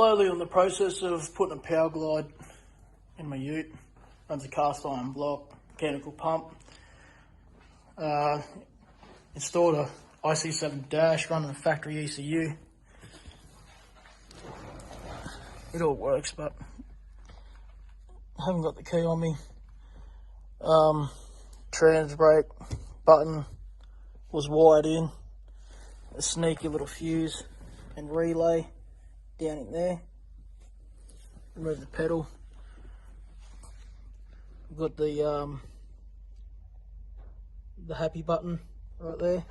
slowly on the process of putting a powerglide in my ute. Runs a cast iron block, mechanical pump. Installed a IC7 dash running a factory ECU. It all works, but I haven't got the key on me. Transbrake button was wired in. A sneaky little fuse and relay down in there. Remove the pedal. We've got the happy button right there,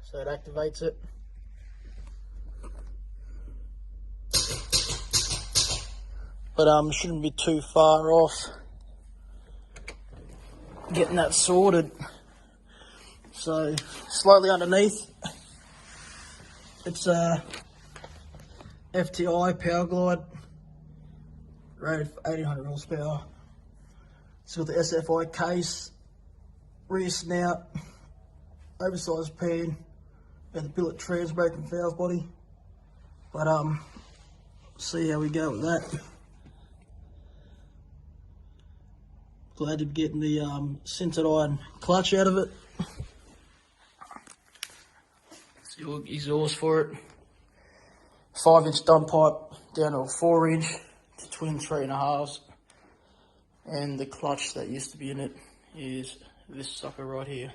so it activates it. But shouldn't be too far off getting that sorted. So slightly underneath, it's a FTI powerglide rated for 1800 horsepower. It's got the SFI case, rear snout, oversized pan, and the billet transbrake and valve body. But see how we go with that. Glad to be getting the sintered iron clutch out of it. See your exhaust for it. 5-inch dump pipe down to a 4-inch to twin 3.5s. And the clutch that used to be in it is this sucker right here.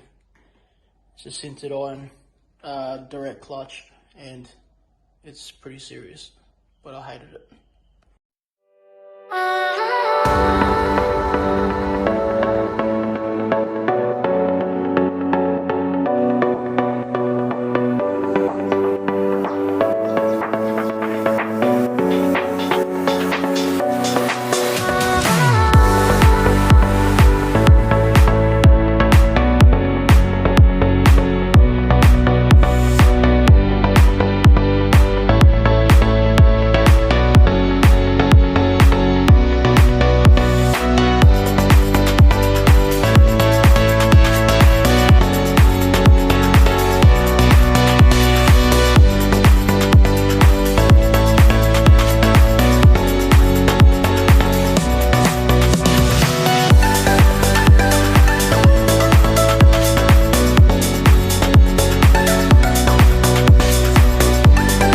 It's a sintered iron direct clutch, and it's pretty serious, but I hated it.